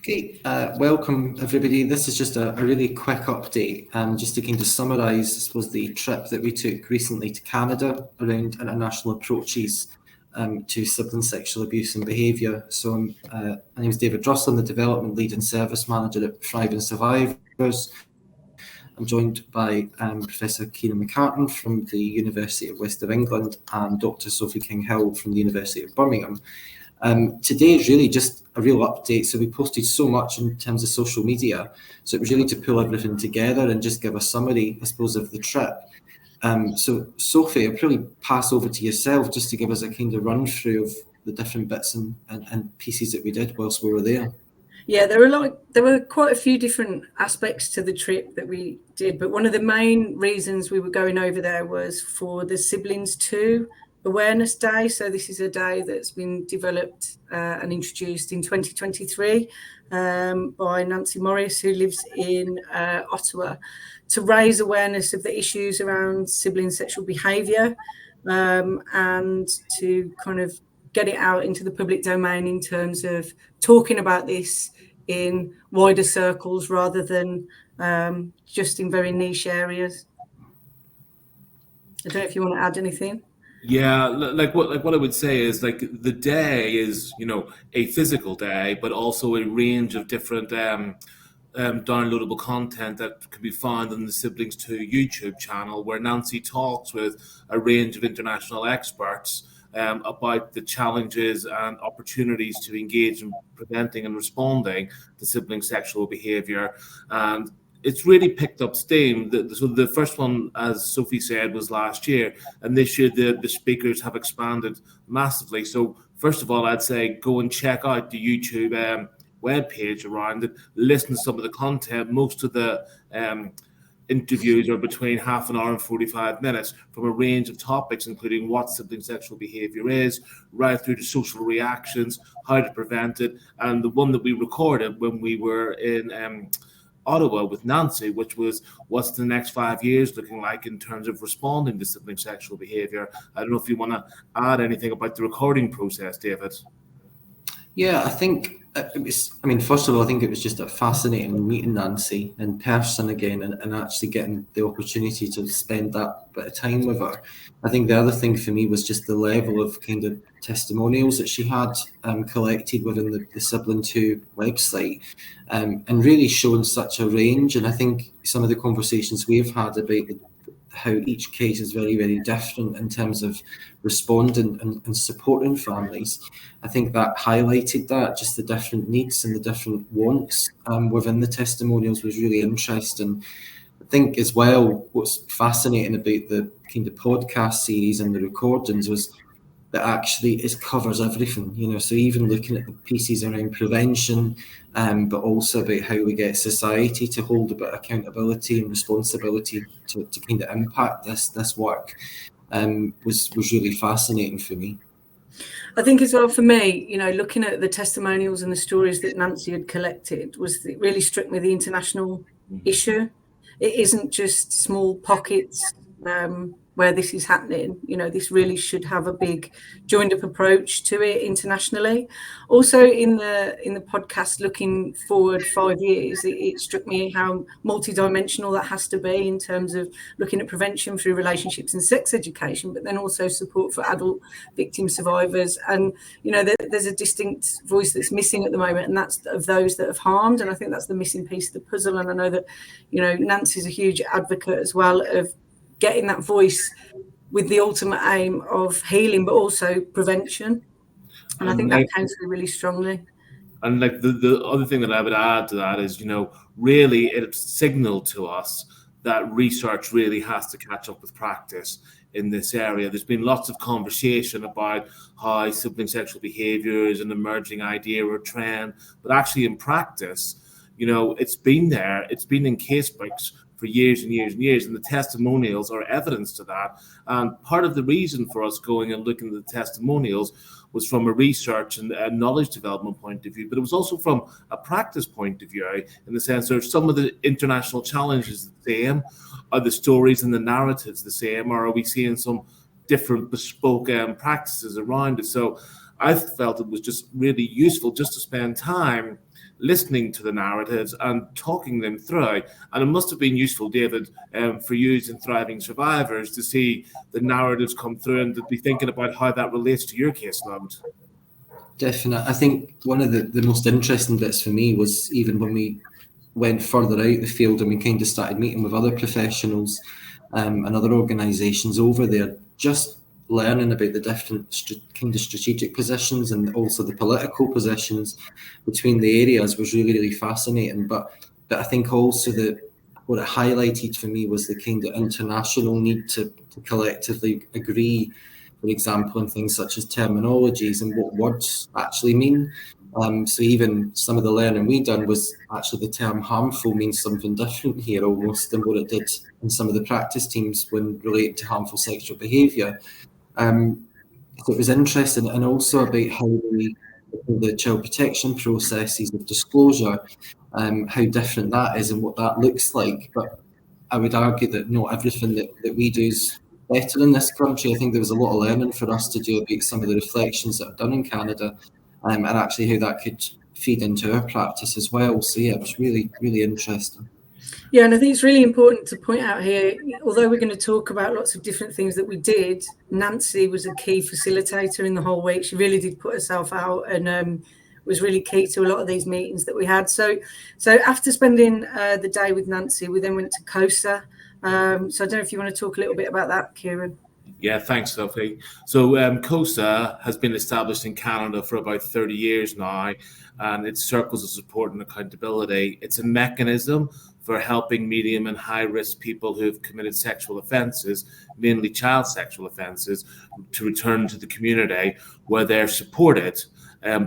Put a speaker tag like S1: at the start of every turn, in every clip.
S1: Okay, welcome everybody. This is just a really quick update, just to kind of summarise, I suppose, the trip that we took recently to Canada around international approaches to sibling sexual abuse and behaviour. So my name is David Russell, I'm the Development Lead and Service Manager at Thriving Survivors. I'm joined by Professor Kieran McCartan from the University of West of England and Dr. Sophie King-Hill from the University of Birmingham. Today is really just a real update. So we posted so much in terms of social media. So it was really to pull everything together and just give a summary, I suppose, of the trip. So Sophie, I'll probably pass over to yourself just to give us a kind of run through of the different bits and pieces that we did whilst we were there.
S2: Yeah, there were quite a few different aspects to the trip that we did, but one of the main reasons we were going over there was for the Siblings 2 Awareness Day. So this is a day that's been developed and introduced in 2023 by Nancy Morris, who lives in Ottawa, to raise awareness of the issues around sibling sexual behaviour and to kind of get it out into the public domain in terms of talking about this in wider circles rather than just in very niche areas. I don't know if you want to add anything.
S3: Yeah, like what I would say is, like, the day is, a physical day, but also a range of different downloadable content that can be found on the Siblings 2 YouTube channel, where Nancy talks with a range of international experts about the challenges and opportunities to engage in preventing and responding to sibling sexual behaviour. And it's really picked up steam. So the first one, as Sophie said, was last year, and this year the speakers have expanded massively. So first of all, I'd say go and check out the YouTube webpage around it, listen to some of the content. Most of the interviews are between half an hour and 45 minutes from a range of topics, including what sibling sexual behaviour is, right through to social reactions, how to prevent it, and the one that we recorded when we were in Ottawa with Nancy, which was what's the next 5 years looking like in terms of responding to sibling sexual behaviour. I don't know if you want to add anything about the recording process, David.
S1: Yeah, I think it was, first of all, I think it was just a fascinating meeting Nancy in person again and actually getting the opportunity to spend that bit of time with her. I think the other thing for me was just the level of kind of testimonials that she had collected within the Sibling 2 website and really showing such a range. And I think some of the conversations we've had about how each case is very, very different in terms of responding and supporting families. I think that highlighted that, just the different needs and the different wants within the testimonials was really interesting. I think as well, what's fascinating about the kind of podcast series and the recordings was that actually it covers everything, so even looking at the pieces around prevention, but also about how we get society to hold a bit of accountability and responsibility to kind of impact this work was really fascinating for me.
S2: I think as well for me, looking at the testimonials and the stories that Nancy had collected, it really struck me the international issue. It isn't just small pockets where this is happening. This really should have a big joined up approach to it internationally. Also in the podcast, looking forward 5 years, it struck me how multidimensional that has to be in terms of looking at prevention through relationships and sex education, but then also support for adult victim survivors. And there's a distinct voice that's missing at the moment, and that's of those that have harmed. And I think that's the missing piece of the puzzle. And I know that Nancy's a huge advocate as well of getting that voice with the ultimate aim of healing, but also prevention. And I think that counts really strongly.
S3: And like the other thing that I would add to that is, really it signaled to us that research really has to catch up with practice in this area. There's been lots of conversation about how sibling sexual behaviour is an emerging idea or trend, but actually in practice, it's been there. It's been in casebooks for years and years and years, and the testimonials are evidence to that. And part of the reason for us going and looking at the testimonials was from a research and a knowledge development point of view, but it was also from a practice point of view, in the sense that some of the international challenges the same, are the stories and the narratives the same, or are we seeing some different bespoke practices around it? So I felt it was just really useful just to spend time listening to the narratives and talking them through. And it must have been useful, David, for you in Thriving Survivors to see the narratives come through and to be thinking about how that relates to your caseload.
S1: Definitely. I think one of the most interesting bits for me was even when we went further out the field and we kind of started meeting with other professionals and other organisations over there, just learning about the different kind of strategic positions and also the political positions between the areas was really, really fascinating. But I think also what it highlighted for me was the kind of international need to collectively agree, for example, in things such as terminologies and what words actually mean. So even some of the learning we done was actually the term harmful means something different here almost than what it did in some of the practice teams when related to harmful sexual behaviour. So it was interesting, and also about how the child protection processes of disclosure, how different that is and what that looks like. But I would argue that not everything that we do is better in this country. I think there was a lot of learning for us to do about some of the reflections that I've done in Canada, and actually how that could feed into our practice as well. So yeah, it was really, really interesting.
S2: Yeah, and I think it's really important to point out here, although we're going to talk about lots of different things that we did, Nancy was a key facilitator in the whole week. She really did put herself out and was really key to a lot of these meetings that we had. So after spending the day with Nancy, we then went to COSA. So I don't know if you want to talk a little bit about that, Kieran.
S3: Yeah, thanks, Sophie. So COSA has been established in Canada for about 30 years now, and it's circles of support and accountability. It's a mechanism for helping medium and high-risk people who have committed sexual offences, mainly child sexual offences, to return to the community where they're supported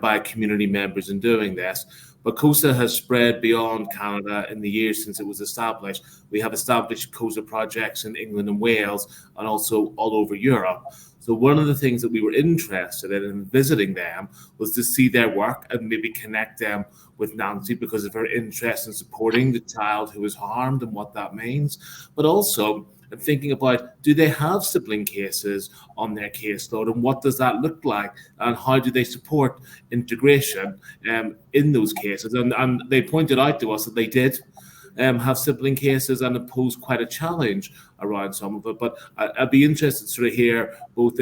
S3: by community members in doing this. But COSA has spread beyond Canada in the years since it was established. We have established COSA projects in England and Wales and also all over Europe. So one of the things that we were interested in visiting them was to see their work and maybe connect them with Nancy because of her interest in supporting the child who was harmed and what that means. But also thinking about, do they have sibling cases on their caseload and what does that look like and how do they support integration in those cases? And they pointed out to us that they did have sibling cases and it posed quite a challenge around some of it. But I'd be interested to sort of hear both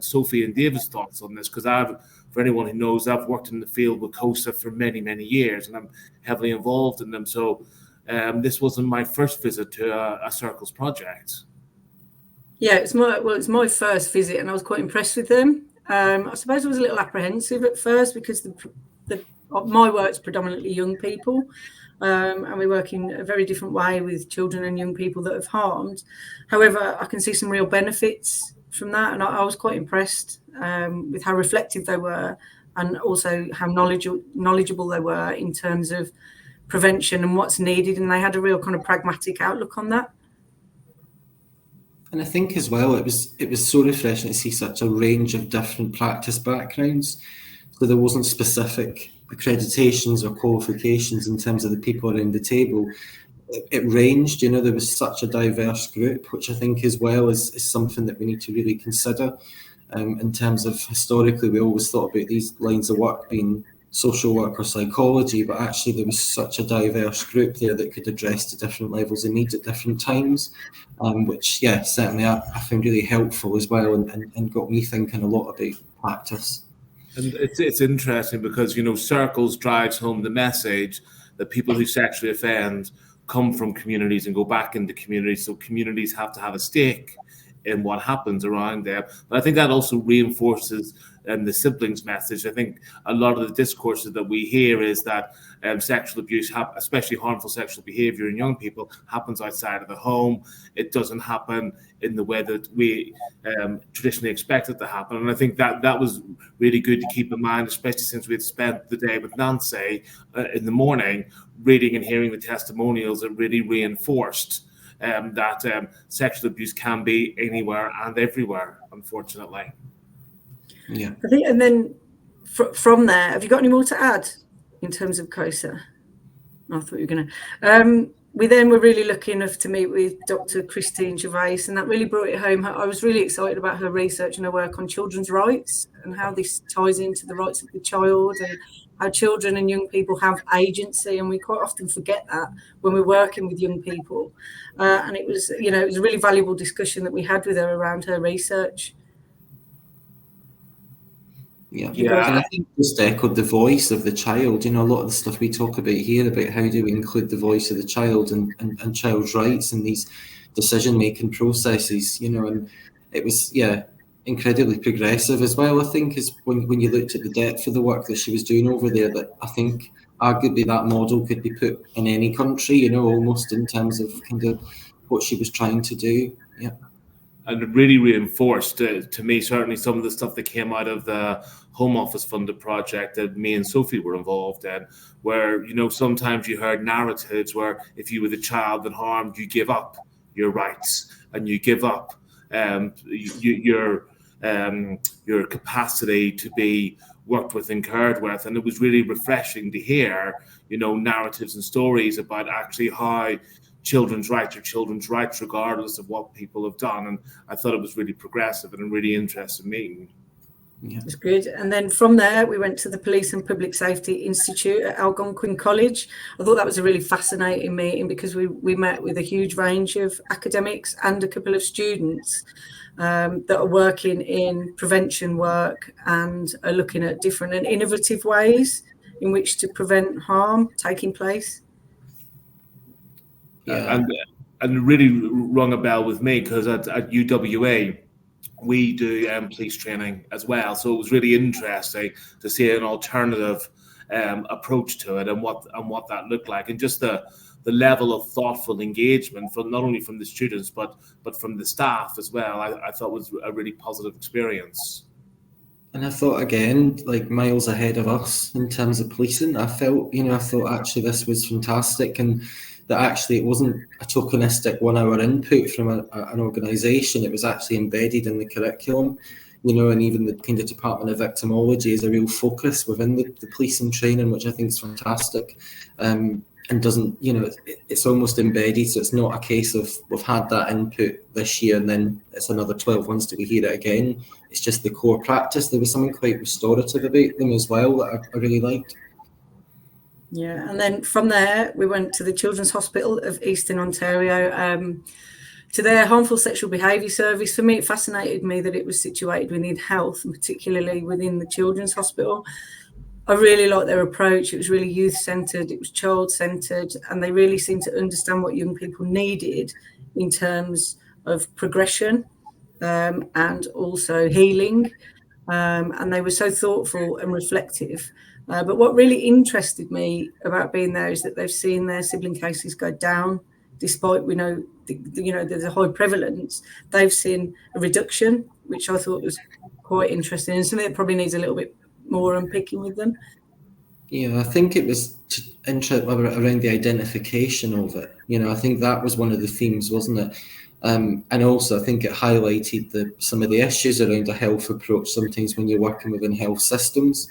S3: Sophie and David's thoughts on this, because for anyone who knows, I've worked in the field with COSA for many, many years and I'm heavily involved in them. So this wasn't my first visit to a Circles project.
S2: Yeah, it's my first visit and I was quite impressed with them. I suppose I was a little apprehensive at first because my work's predominantly young people. And we work in a very different way with children and young people that have harmed. However, I can see some real benefits from that. And I was quite impressed with how reflective they were and also how knowledgeable they were in terms of prevention and what's needed. And they had a real kind of pragmatic outlook on that.
S1: And I think as well, it was so refreshing to see such a range of different practice backgrounds. So there wasn't specific accreditations or qualifications in terms of the people around the table. It ranged, there was such a diverse group, which I think as well is something that we need to really consider in terms of historically, we always thought about these lines of work being social work or psychology, but actually there was such a diverse group there that could address the different levels of needs at different times, which, yeah, certainly I found really helpful as well and got me thinking a lot about practice.
S3: And it's interesting because, Circles drives home the message that people who sexually offend come from communities and go back into communities. So communities have to have a stake in what happens around them. But I think that also reinforces the siblings message. I think a lot of the discourses that we hear is that sexual abuse, especially harmful sexual behavior in young people, happens outside of the home. It doesn't happen in the way that we traditionally expect it to happen. And I think that was really good to keep in mind, especially since we had spent the day with Nancy in the morning reading and hearing the testimonials that really reinforced that sexual abuse can be anywhere and everywhere, unfortunately.
S1: Yeah.
S2: I think, and then from there, have you got any more to add in terms of COSA? I thought you were going to. we then were really lucky enough to meet with Dr. Christine Gervais, and that really brought it home. I was really excited about her research and her work on children's rights and how this ties into the rights of the child and how children and young people have agency. And we quite often forget that when we're working with young people. And it was, you know, it was a really valuable discussion that we had with her around her research.
S1: Yeah, and I think just echoed the voice of the child. You know, a lot of the stuff we talk about here about how do we include the voice of the child and child's rights in these decision-making processes, you know, and it was, incredibly progressive as well, I think, is when you looked at the depth of the work that she was doing over there, that I think arguably that model could be put in any country, you know, almost in terms of kind of what she was trying to do. Yeah.
S3: And it really reinforced to me, certainly, some of the stuff that came out of the Home Office funded project that me and Sophie were involved in, where, you know, sometimes you heard narratives where if you were the child that harmed, you give up your rights and you give up your capacity to be worked with and cared with. And it was really refreshing to hear, you know, narratives and stories about actually how children's rights are children's rights regardless of what people have done. And I thought it was really progressive and a really interesting meeting.
S2: Yeah. It's good. And then from there, we went to the Police and Public Safety Institute at Algonquin College. I thought that was a really fascinating meeting because we met with a huge range of academics and a couple of students that are working in prevention work and are looking at different and innovative ways in which to prevent harm taking place.
S3: Yeah. And really rung a bell with me because at UWA, we do police training as well. So it was really interesting to see an alternative approach to it and what that looked like, and just the level of thoughtful engagement from not only from the students but from the staff as well. I thought was a really positive experience.
S1: And I thought, again, like miles ahead of us in terms of policing. I thought actually this was fantastic, and that actually it wasn't a tokenistic 1 hour input from an organisation. It was actually embedded in the curriculum, you know, and even the kind of Department of Victimology is a real focus within the policing training, which I think is fantastic. And doesn't, you know, it's almost embedded, so it's not a case of we've had that input this year and then it's another 12 months till we hear it again. It's just the core practice. There was something quite restorative about them as well that I really liked.
S2: Yeah, and then from there we went to the Children's Hospital of Eastern Ontario to their harmful sexual behaviour service. For me, it fascinated me that it was situated within health, and particularly within the Children's Hospital. I really liked their approach. It was really youth-centred, it was child-centred, and they really seemed to understand what young people needed in terms of progression and also healing. And they were so thoughtful and reflective. But what really interested me about being there is that they've seen their sibling cases go down, despite we know there's a high prevalence. They've seen a reduction, which I thought was quite interesting, and something that probably needs a little bit more unpicking with them.
S1: Yeah, I think it was around the identification of it. You know, I think that was one of the themes, wasn't it? And also I think it highlighted some of the issues around a health approach sometimes when you're working within health systems.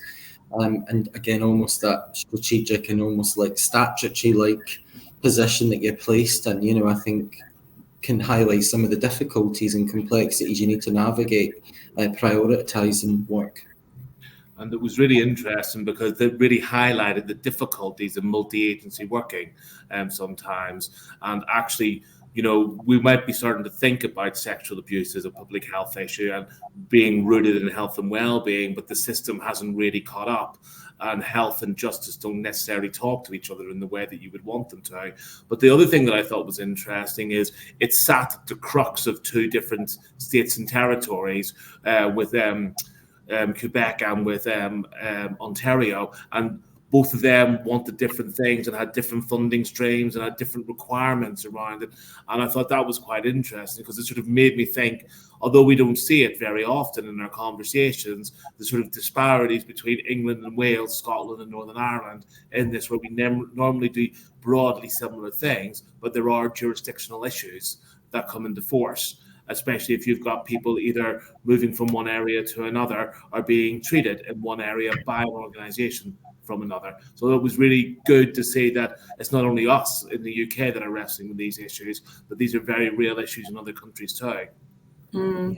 S1: And again, almost that strategic and almost like statutory-like position that you're placed in, you know, I think can highlight some of the difficulties and complexities you need to navigate, prioritising work.
S3: And it was really interesting because they really highlighted the difficulties in multi-agency working sometimes. And actually, you know, we might be starting to think about sexual abuse as a public health issue and being rooted in health and well-being, but the system hasn't really caught up. And health and justice don't necessarily talk to each other in the way that you would want them to. But the other thing that I thought was interesting is it sat at the crux of two different states and territories with Quebec and with Ontario, and both of them wanted different things and had different funding streams and had different requirements around it. And I thought that was quite interesting because it sort of made me think, although we don't see it very often in our conversations, the sort of disparities between England and Wales, Scotland and Northern Ireland in this, where we normally do broadly similar things, but there are jurisdictional issues that come into force. especially if you've got people either moving from one area to another or being treated in one area by an organisation from another. So it was really good to see that it's not only us in the UK that are wrestling with these issues, but these are very real issues in other countries too.
S2: And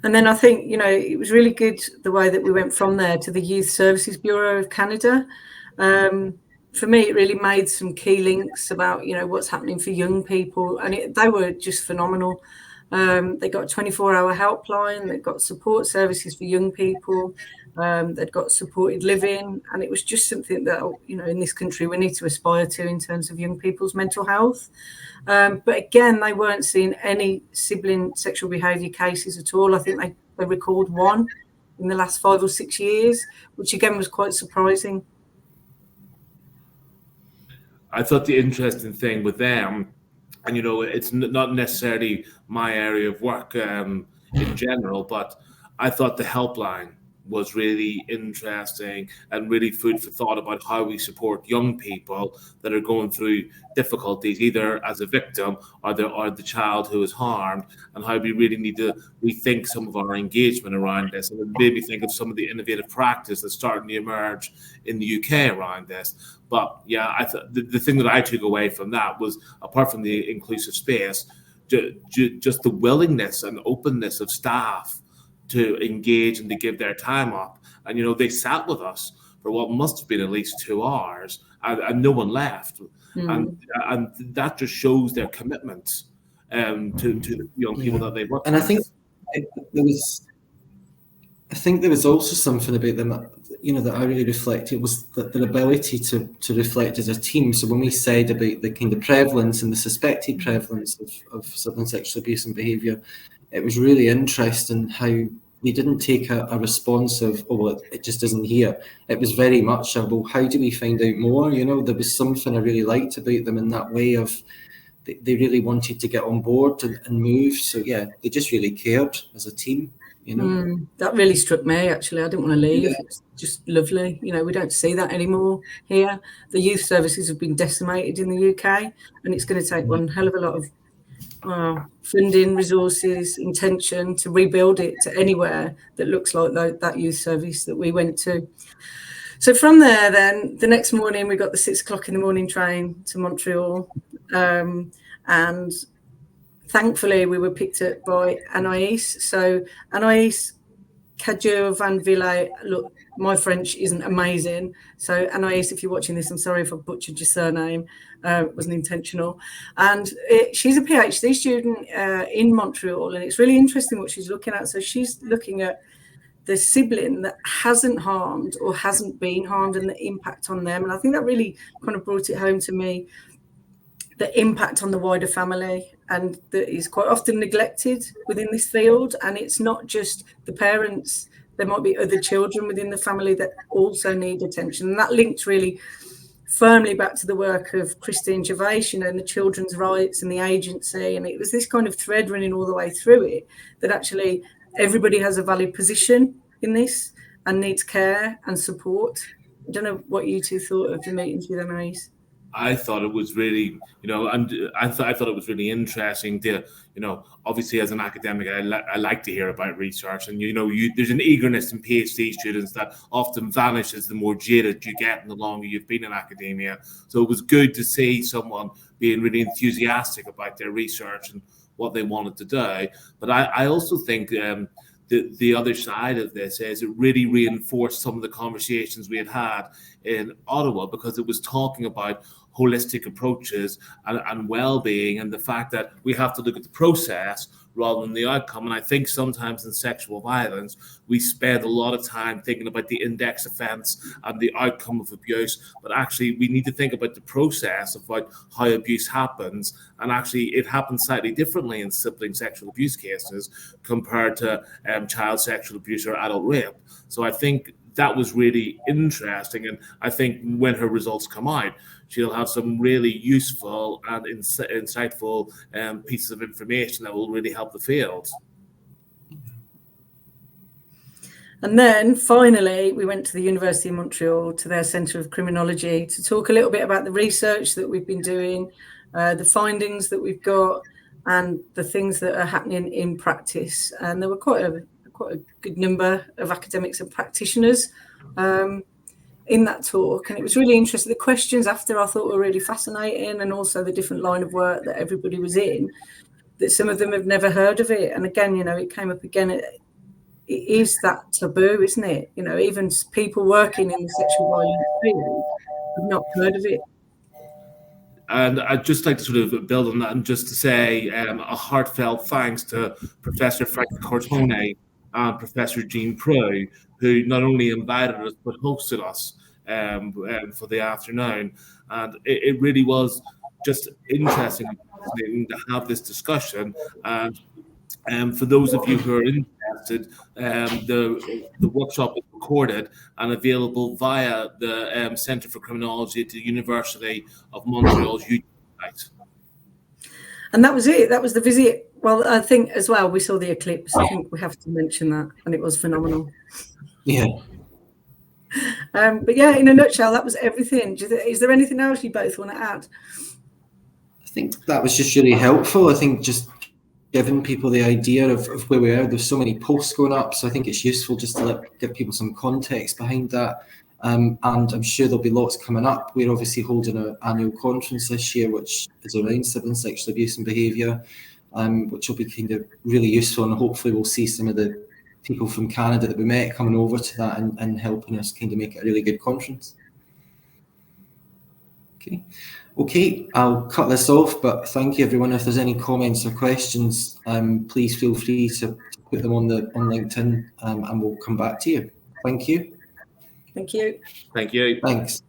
S2: then I think, you know, it was really good the way that we went from there to the Youth Services Bureau of Canada. For me, it really made some key links about, you know, what's happening for young people, and they were just phenomenal. They got a 24-hour helpline, they've got support services for young people, they've got supported living, and it was just something that, you know, in this country we need to aspire to in terms of young people's mental health. But again, they weren't seeing any sibling sexual behaviour cases at all. I think they recorded one in the last 5 or 6 years, which again was quite surprising.
S3: I thought the interesting thing with them, and you know, it's not necessarily my area of work in general, but I thought the helpline was really interesting and really food for thought about how we support young people that are going through difficulties, either as a victim or the child who is harmed, and how we really need to rethink some of our engagement around this, and it made me think of some of the innovative practice that's starting to emerge in the UK around this. But yeah, the thing that I took away from that was, apart from the inclusive space, just the willingness and openness of staff to engage and to give their time up. And, you know, they sat with us for what must have been at least 2 hours, and no one left. And that just shows their commitment to the young people that they work with.
S1: And I think there was also something about them, you know, that I really reflected, was that their ability to reflect as a team. So when we said about the kind of prevalence and the suspected prevalence of sibling sexual abuse and behaviour, it was really interesting how they didn't take a response of, oh, well, it just isn't here. It was very much a, well, how do we find out more? You know, there was something I really liked about them in that way of, they really wanted to get on board and move. So yeah, they just really cared as a team. You know,
S2: that really struck me, actually. I didn't want to leave. Yeah. It's just lovely. You know, we don't see that anymore here. The youth services have been decimated in the UK, and it's going to take one hell of a lot of funding, resources, intention to rebuild it to anywhere that looks like that youth service that we went to. So from there, then the next morning we got the 6 o'clock in the morning train to Montreal, and thankfully we were picked up by Anaïs. So Anaïs Cadieux Van Ville, look, my French isn't amazing. So Anaïs, if you're watching this, I'm sorry if I butchered your surname. It wasn't intentional. And she's a PhD student in Montreal, and it's really interesting what she's looking at. So she's looking at the sibling that hasn't harmed or hasn't been harmed and the impact on them. And I think that really kind of brought it home to me, the impact on the wider family, and that is quite often neglected within this field. And it's not just the parents, there might be other children within the family that also need attention. And that linked really firmly back to the work of Christine Gervais, you know, and the children's rights and the agency. And it was this kind of thread running all the way through it, that actually everybody has a valid position in this and needs care and support. I don't know what you two thought of the meetings with Anaïs.
S3: I thought it was really, you know, and I thought it was really interesting to, you know, obviously as an academic, I like to hear about research, and you know, there's an eagerness in PhD students that often vanishes the more jaded you get and the longer you've been in academia. So it was good to see someone being really enthusiastic about their research and what they wanted to do. But I also think the other side of this is it really reinforced some of the conversations we had in Ottawa, because it was talking about holistic approaches and well-being, and the fact that we have to look at the process rather than the outcome. And I think sometimes in sexual violence, we spend a lot of time thinking about the index offence and the outcome of abuse, but actually we need to think about the process of how abuse happens. And actually it happens slightly differently in sibling sexual abuse cases compared to child sexual abuse or adult rape. So I think that was really interesting, and I think when her results come out, she'll have some really useful and insightful pieces of information that will really help the field.
S2: And then finally, we went to the University of Montreal, to their Centre of Criminology, to talk a little bit about the research that we've been doing, the findings that we've got, and the things that are happening in practice. And there were quite a good number of academics and practitioners in that talk, and it was really interesting. The questions after I thought were really fascinating, and also the different line of work that everybody was in, that some of them have never heard of it. And again, it came up again, it is that taboo, isn't it? Even people working in the sexual violence field have not heard of it.
S3: And I'd just like to sort of build on that and just to say a heartfelt thanks to Professor Frank Cortone and Professor Jean Prue, who not only invited us but hosted us for the afternoon. And it really was just interesting and fascinating to have this discussion. And for those of you who are interested, the workshop is recorded and available via the Centre for Criminology at the University of Montreal's YouTube site.
S2: And that was it. That was the visit. Well, I think as well, we saw the eclipse. I think we have to mention that, and it was phenomenal.
S1: Yeah.
S2: But yeah, in a nutshell, that was everything. Is there anything else you both want to add?
S1: I think that was just really helpful. I think just giving people the idea of where we are. There's so many posts going up, so I think it's useful just to give people some context behind that. And I'm sure there'll be lots coming up. We're obviously holding an annual conference this year, which is around civil and sexual abuse and behaviour, which will be kind of really useful, and hopefully we'll see some of the people from Canada that we met coming over to that and helping us kind of make it a really good conference. Okay, I'll cut this off, but thank you everyone. If there's any comments or questions, please feel free to put them on LinkedIn, and we'll come back to you. Thank you.
S2: Thank you.
S3: Thank you.
S1: Thanks.